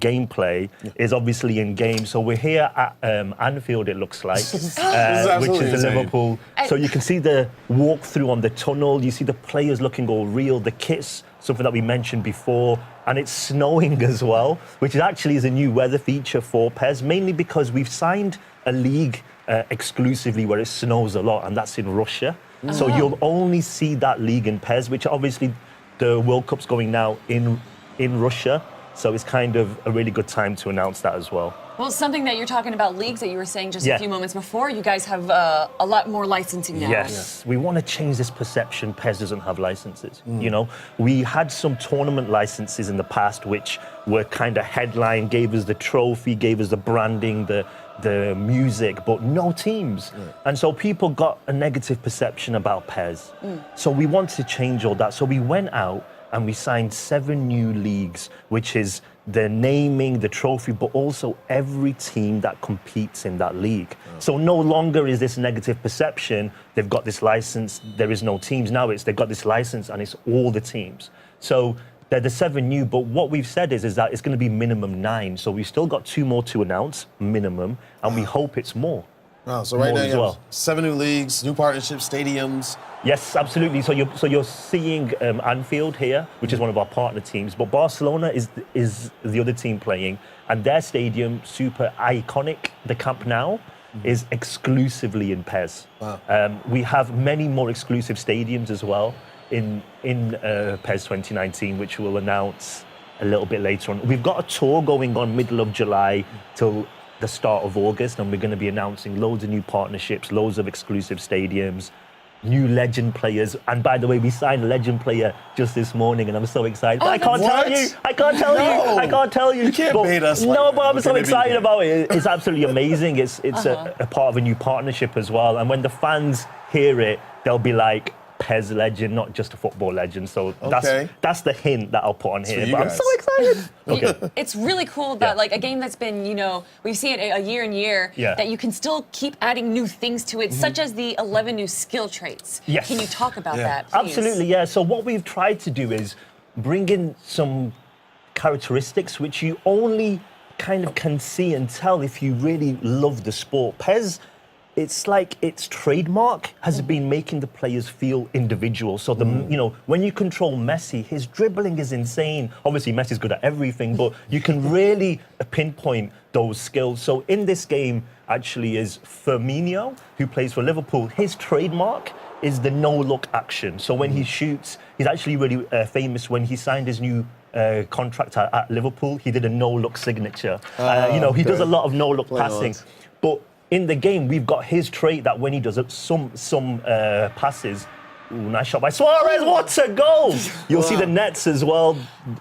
gameplay is obviously in game. So we're here at Anfield, it looks like, which is the Liverpool. So you can see the walkthrough on the tunnel. You see the players looking all real. The kits, something that we mentioned before, and it's snowing as well, which actually is a new weather feature for PES, mainly because we've signed a league exclusively where it snows a lot, and that's in Russia. So you'll only see that league in PES, which obviously the World Cup's going now in Russia. So it's kind of a really good time to announce that as well. Well, something that you're talking about, leagues that you were saying just a few moments before, you guys have a lot more licensing now. Yes, we want to change this perception PES doesn't have licenses. You know, we had some tournament licenses in the past which were kind of headline, gave us the trophy, gave us the branding, the music, but no teams. And so people got a negative perception about PES. So we want to change all that. So we went out and we signed 7 new leagues, which is the naming, the trophy, but also every team that competes in that league. So no longer is this negative perception, they've got this license, there is no teams. Now it's they've got this license and it's all the teams. So they're the 7 new, but what we've said is that it's going to be minimum 9. So we've still got 2 more to announce, minimum, and we hope it's more. Wow, so right now you have 7 new leagues, new partnerships, stadiums. Yes, absolutely. So you're seeing Anfield here, which is one of our partner teams, but Barcelona is the other team playing, and their stadium, super iconic, the Camp Nou, is exclusively in PES. Wow. We have many more exclusive stadiums as well in PES 2019, which we'll announce a little bit later on. We've got a tour going on middle of July till the start of August, and we're going to be announcing loads of new partnerships, loads of exclusive stadiums, new legend players. And by the way, we signed a legend player just this morning, and I'm so excited. But I can't tell you. I can't tell you. I can't tell you. You can't bait us. No, but I'm so excited about it. It's absolutely amazing. It's a part of a new partnership as well. And when the fans hear it, they'll be like, PES legend, not just a football legend. So that's the hint that I'll put on here. But I'm so excited. It's really cool that like a game that's been, you know, we've seen it a year and year, that you can still keep adding new things to it, such as the 11 new skill traits. Yes. Can you talk about that, please? Absolutely, yeah. So what we've tried to do is bring in some characteristics which you only kind of can see and tell if you really love the sport. PES, it's like its trademark has been making the players feel individual. So you know, when you control Messi, his dribbling is insane. Obviously, Messi's good at everything, but you can really pinpoint those skills. So in this game, actually, is Firmino, who plays for Liverpool. His trademark is the no-look action. So when he shoots, he's actually really famous. When he signed his new contract at Liverpool, he did a no-look signature. You know, he does a lot of no-look passing, but in the game, we've got his trait that when he does some passes, nice shot by Suarez, what a goal! You'll see the nets as well,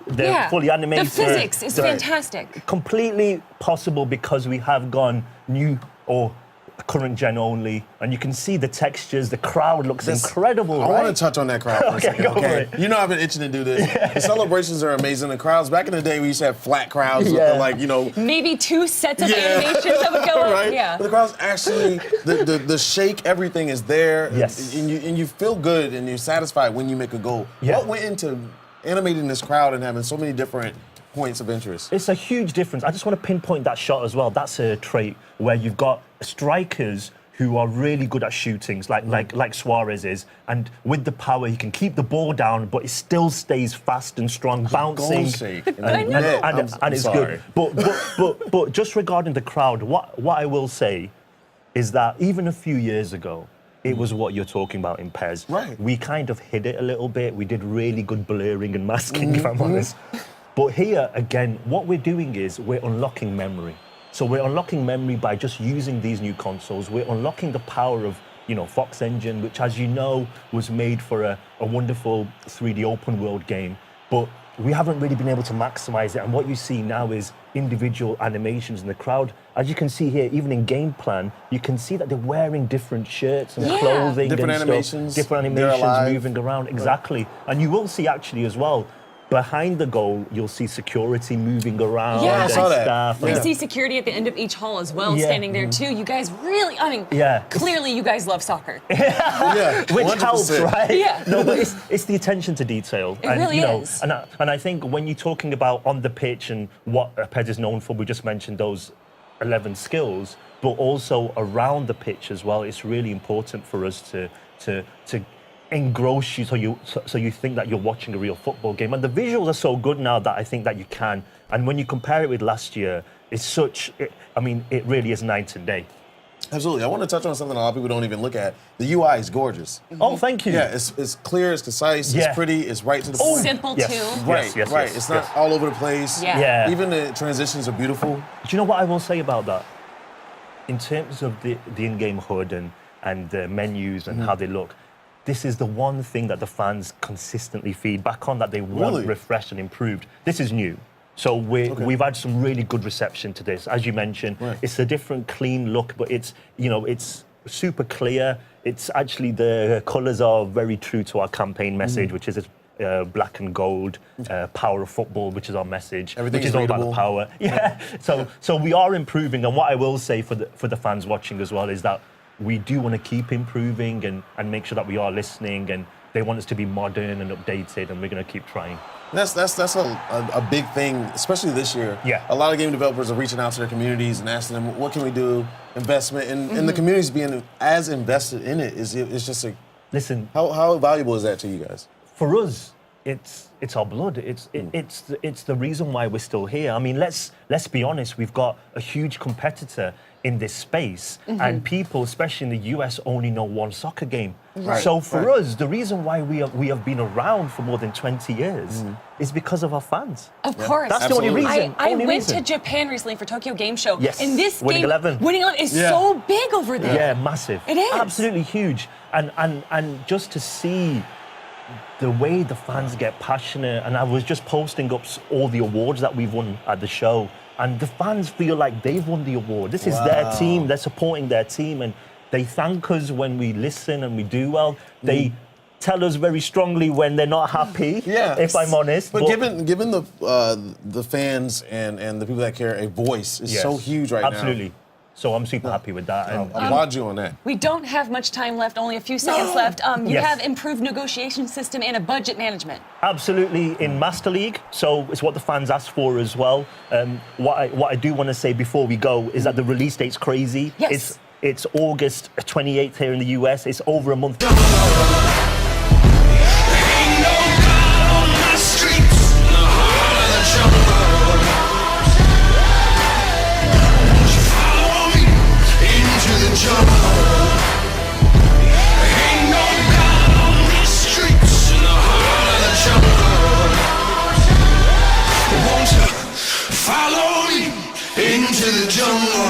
they're fully animated. The physics is fantastic. Completely possible because we have gone new or current gen only, and you can see the textures, the crowd looks incredible, I want to touch on that crowd for a second, go for it. You know I've been itching to do this. The celebrations are amazing. The crowds, back in the day, we used to have flat crowds with the, like, you know... Maybe 2 sets of animations that would go right? up. Yeah. But the crowds actually, the shake, everything is there. Yes. And you feel good and you're satisfied when you make a goal. What went into animating this crowd and having so many different points of interest? It's a huge difference. I just want to pinpoint that shot as well. That's a trait where you've got strikers who are really good at shootings, like Suarez is, and with the power, he can keep the ball down, but it still stays fast and strong, bouncing, and it's good. But just regarding the crowd, what I will say is that even a few years ago, it was what you're talking about in PES. Right. We kind of hid it a little bit. We did really good blurring and masking, if I'm honest. But here, again, what we're doing is we're unlocking memory. So we're unlocking memory by just using these new consoles. We're unlocking the power of, you know, Fox Engine, which, as you know, was made for a wonderful 3D open world game. But we haven't really been able to maximize it. And what you see now is individual animations in the crowd. As you can see here, even in game plan, you can see that they're wearing different shirts and clothing. Different and animations. Different animations moving around, exactly. And you will see actually as well, behind the goal, you'll see security moving around Yeah, I and saw that. staff. I and- see security at the end of each hall as well, Yeah. standing there too. You guys really, I mean, Yeah. clearly you guys love soccer. Yeah, Which helps, 100%. right? Yeah. No, but it's the attention to detail. It really you know, is. And I think when you're talking about on the pitch and what PES is known for, we just mentioned those 11 skills, but also around the pitch as well. It's really important for us to engross you so you think that you're watching a real football game. And the visuals are so good now that I think that you can. And when you compare it with last year, it really is night and day. Absolutely. I want to touch on something a lot of people don't even look at. The UI is gorgeous. Oh, thank you. Yeah, it's clear, it's concise, Yeah. it's pretty, it's right to the point. Simple Yes. too. Right, Yes, right. yes, It's not yes. all over the place. Yeah. Yeah. Even the transitions are beautiful. Do you know what I will say about that? In terms of the in-game HUD and the menus and how they look, this is the one thing that the fans consistently feedback on, that they want Really? refreshed and improved. This is new. So we've had some really good reception to this. As you mentioned, Right. it's a different, clean look, but it's super clear. It's actually, the colours are very true to our campaign message, which is black and gold, power of football, which is our message, Everything which is is all about readable. the power. Yeah. So we are improving, and what I will say for the fans watching as well is that we do want to keep improving and make sure that we are listening, and they want us to be modern and updated, and we're going to keep trying. That's a big thing, especially this year. Yeah. A lot of game developers are reaching out to their communities and asking them, what can we do? Investment. And the communities being as invested in it is just a... Listen, How valuable is that to you guys? for us, it's our blood. It's the reason why we're still here. I mean, let's be honest. We've got a huge competitor in this space, and people, especially in the US, only know one soccer game. Right, So for right. us, the reason why we have been around for more than 20 years is because of our fans. Of course. That's the only Absolutely. reason. I only went to reason. Japan recently for Tokyo Game Show. Yes. And this Winning game, 11. Winning 11 is Yeah. so big over there. Yeah, massive. It is. Absolutely huge. And just to see the way the fans get passionate, and I was just posting up all the awards that we've won at the show, and the fans feel like they've won the award. This is their Wow. team, they're supporting their team, and they thank us when we listen and we do well. They tell us very strongly when they're not happy, Yeah. if I'm honest. But given the fans and the people that care, a voice is Yes, so huge right absolutely. So I'm super happy with that. now. And, I applaud you on that. We don't have much time left, only a few seconds left. You Yes. have improved negotiation system and a budget management. Absolutely, in Master League, so it's what the fans asked for as well. What I do want to say before we go is that the release date's crazy. Yes. It's August 28th here in the US. It's over a month. Follow me into the jungle.